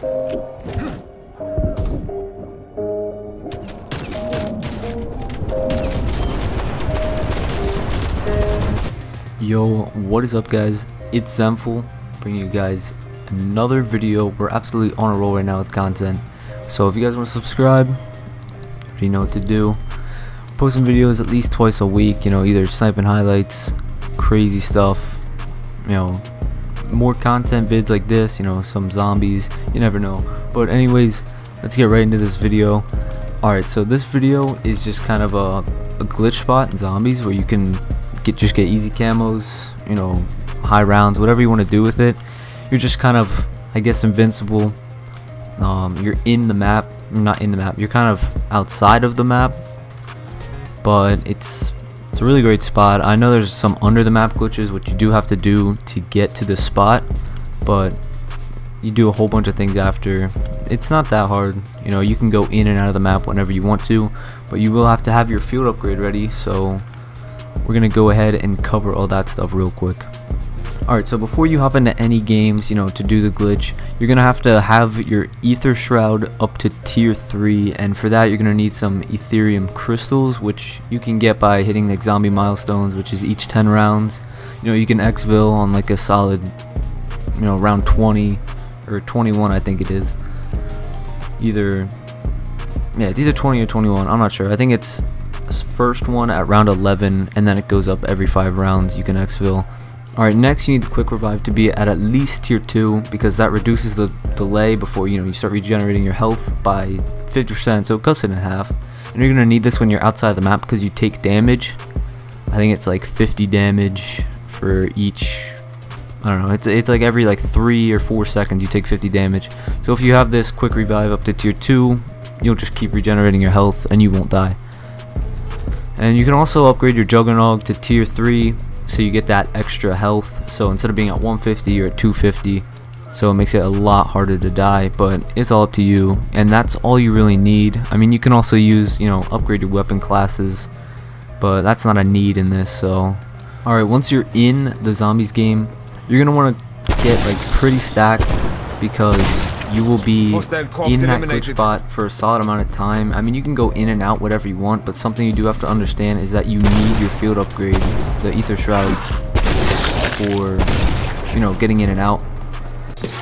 Yo, what is up guys? It's ZNFL bringing you guys another video. We're absolutely on a roll right now with content. So if you guys want to subscribe, you already know what to do. Posting videos at least twice a week, you know, either sniping highlights, crazy stuff, you know, more content vids like this, you know, some zombies, you never know. But anyways, let's get right into this video. Alright, so this video is just kind of a glitch spot in zombies where you can just get easy camos, you know, high rounds, whatever you want to do with it. You're just kind of, I guess, invincible. You're in the map, not in the map, you're kind of outside of the map, but it's a really great spot. I know there's some under the map glitches which you do have to do to get to the spot, but you do a whole bunch of things after. It's not that hard, you know, you can go in and out of the map whenever you want to, but you will have to have your field upgrade ready. So we're gonna go ahead and cover all that stuff real quick. Alright, so before you hop into any games, you know, to do the glitch, you're gonna have to have your Aether Shroud up to tier 3, and for that you're gonna need some Ethereum crystals, which you can get by hitting the zombie milestones, which is each 10 rounds. You know, you can exfil on like a solid, you know, round 20 or 21, I think it is. It's either 20 or 21, I'm not sure. I think it's first one at round 11, and then it goes up every 5 rounds you can exfil. Alright, next you need the quick revive to be at least tier 2, because that reduces the delay before, you know, you start regenerating your health by 50%, so it cuts it in half. And you're gonna need this when you're outside the map because you take damage. I think it's like 50 damage for each, I don't know, it's like every like 3 or 4 seconds you take 50 damage. So if you have this quick revive up to tier 2, you'll just keep regenerating your health and you won't die. And you can also upgrade your Juggernog to tier 3, so you get that extra health. So instead of being at 150, you're at 250. So it makes it a lot harder to die, but it's all up to you. And that's all you really need. I mean, you can also use, you know, upgrade your weapon classes, but that's not a need in this. So, alright, once you're in the zombies game, you're going to want to get like pretty stacked, because you will be in that glitch spot for a solid amount of time. I mean, you can go in and out whatever you want, but something you do have to understand is that you need your field upgrade, the Aether Shroud, for, you know, getting in and out.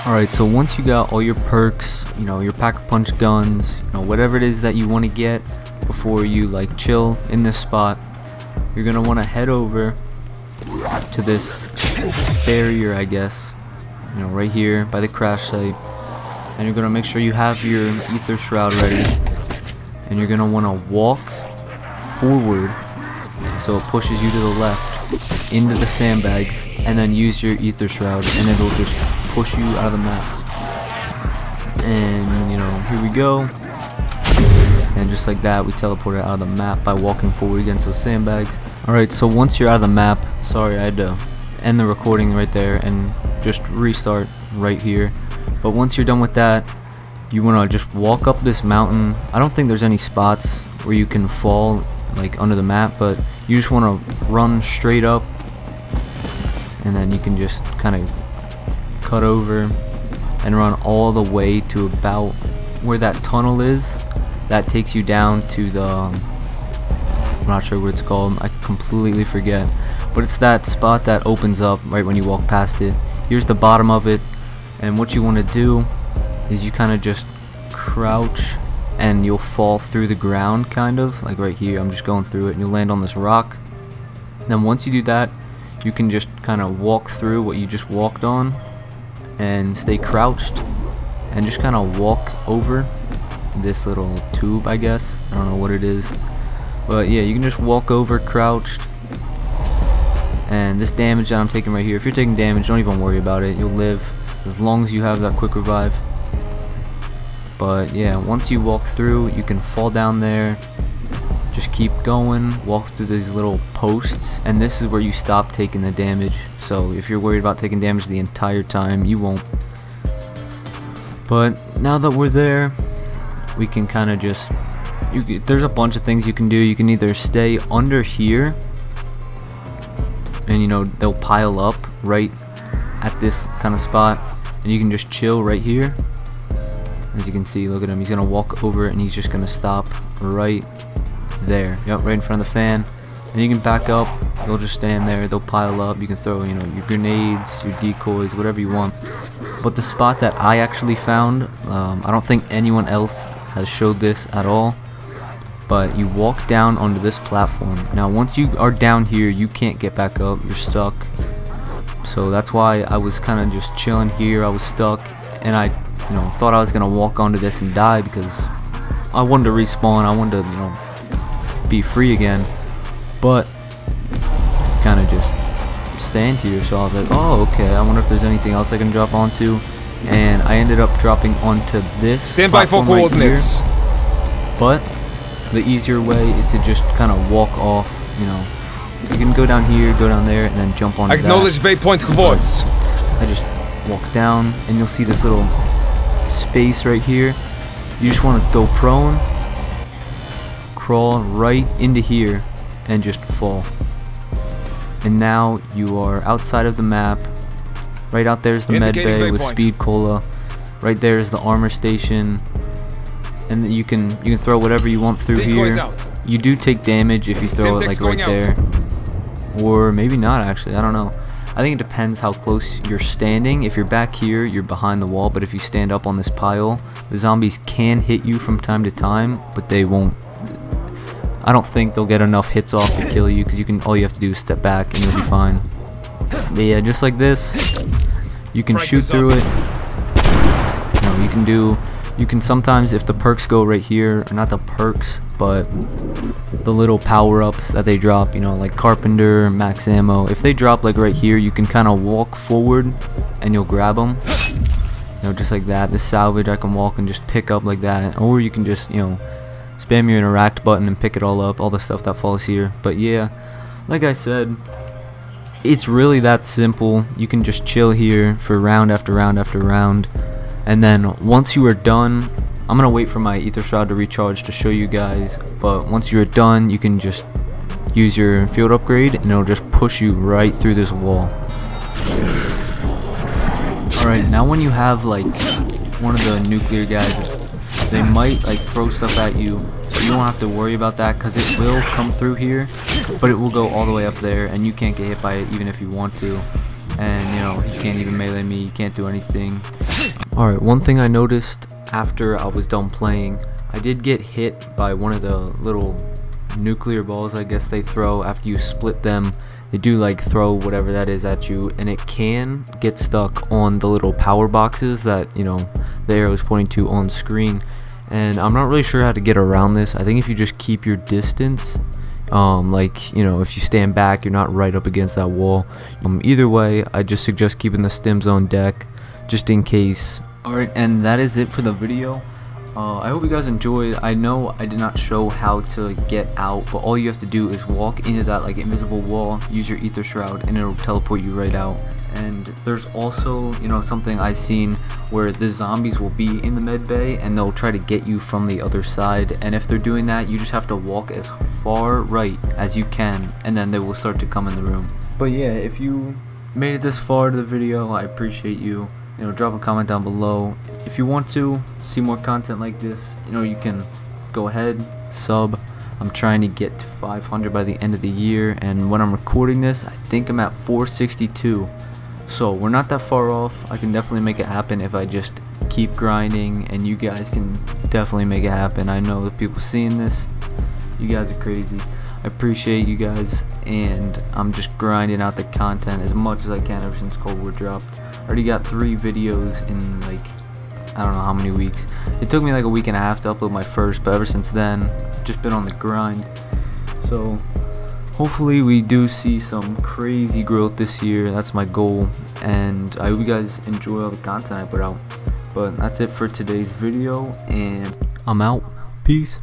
Alright, so once you got all your perks, you know, your pack-a-punch guns, you know, whatever it is that you want to get before you like chill in this spot, you're going to want to head over to this barrier, I guess, you know, right here by the crash site. And you're going to make sure you have your Aether Shroud ready, and you're going to want to walk forward so it pushes you to the left into the sandbags, and then use your Aether Shroud and it'll just push you out of the map. And you know, here we go, and just like that we teleported out of the map by walking forward against those sandbags. Alright, so once you're out of the map, sorry I had to end the recording right there and just restart right here. But once you're done with that, you want to just walk up this mountain. I don't think there's any spots where you can fall like under the map, but you just want to run straight up, and then you can just kind of cut over and run all the way to about where that tunnel is. That takes you down to the, I'm not sure what it's called, I completely forget, but it's that spot that opens up right when you walk past it. Here's the bottom of it. And what you want to do is you kind of just crouch and you'll fall through the ground, kind of like right here. I'm just going through it, and you'll land on this rock. And then once you do that, you can just kind of walk through what you just walked on and stay crouched and just kind of walk over this little tube, I guess. I don't know what it is, but yeah, you can just walk over crouched. And this damage that I'm taking right here, if you're taking damage, don't even worry about it, you'll live as long as you have that quick revive. But yeah, once you walk through, you can fall down there, just keep going, walk through these little posts, and this is where you stop taking the damage. So if you're worried about taking damage the entire time, you won't. But now that we're there, we can kind of just, there's a bunch of things you can do. You can either stay under here, and you know, they'll pile up right at this kind of spot, and you can just chill right here, As you can see, look at him. He's gonna walk over it and he's just gonna stop right there. Yep, right in front of the fan. And you can back up. They'll just stand there. They'll pile up. You can throw, you know, your grenades, your decoys, whatever you want. But the spot that I actually found, I don't think anyone else has showed this at all. But you walk down onto this platform. Now, once you are down here, you can't get back up. You're stuck. So that's why I was kind of just chilling here. I was stuck, and I, you know, thought I was gonna walk onto this and die because I wanted to respawn. I wanted to, you know, be free again. But kind of just stand here. So I was like, oh, okay. I wonder if there's anything else I can drop onto. And I ended up dropping onto this. Stand by for coordinates. Right, but the easier way is to just kind of walk off. You know, you can go down here, go down there, and then jump on. Acknowledge waypoint reports. I just walk down, and you'll see this little space right here. You just want to go prone, crawl right into here, and just fall. And now you are outside of the map. Right out there is the med bay with speed cola. Right there is the armor station. And you can throw whatever you want through here. You do take damage if you throw it like right there, or maybe not actually. I don't know. I think it depends how close you're standing. If you're back here, you're behind the wall. But if you stand up on this pile, the zombies can hit you from time to time, but they won't. I don't think they'll get enough hits off to kill you because all you have to do is step back and you'll be fine. But yeah, just like this, you can shoot through it. You know, you can sometimes, if the perks go right here, or not the perks, but the little power-ups that they drop, you know, like Carpenter, Max Ammo, if they drop like right here, you can kind of walk forward and you'll grab them. You know, just like that. This salvage, I can walk and just pick up like that, or you can just, you know, spam your interact button and pick it all up, all the stuff that falls here. But yeah, like I said, it's really that simple. You can just chill here for round after round after round. And then once you are done, I'm gonna wait for my ether shroud to recharge to show you guys, but once you're done, you can just use your field upgrade and it'll just push you right through this wall. Alright, now when you have like one of the nuclear guys, they might like throw stuff at you, so you don't have to worry about that because it will come through here, but it will go all the way up there and you can't get hit by it even if you want to. And you know, you can't even melee me, you can't do anything. Alright, one thing I noticed after I was done playing, I did get hit by one of the little nuclear balls I guess they throw after you split them. They do like throw whatever that is at you, and it can get stuck on the little power boxes that, you know, the arrow is pointing to on screen. And I'm not really sure how to get around this. I think if you just keep your distance, like, you know, if you stand back, you're not right up against that wall. Either way, I just suggest keeping the stims on deck just in case. Alright, and that is it for the video. I hope you guys enjoyed. I know I did not show how to get out, but all you have to do is walk into that like invisible wall, use your ether shroud, and it'll teleport you right out. And there's also, you know, something I've seen where the zombies will be in the med bay and they'll try to get you from the other side, and if they're doing that, you just have to walk as far right as you can and then they will start to come in the room. But yeah, if you made it this far to the video, I appreciate you. You know, drop a comment down below. If you want to see more content like this, you know, you can go ahead, sub. I'm trying to get to 500 by the end of the year, and when I'm recording this, I think I'm at 462. So we're not that far off. I can definitely make it happen if I just keep grinding, and you guys can definitely make it happen. I know the people seeing this, you guys are crazy. I appreciate you guys, and I'm just grinding out the content as much as I can ever since Cold War dropped. I already got 3 videos in like, I don't know how many weeks. It took me like a week and a half to upload my first, but ever since then, I've just been on the grind. So hopefully we do see some crazy growth this year. That's my goal, and I hope you guys enjoy all the content I put out. But that's it for today's video, and I'm out. Peace.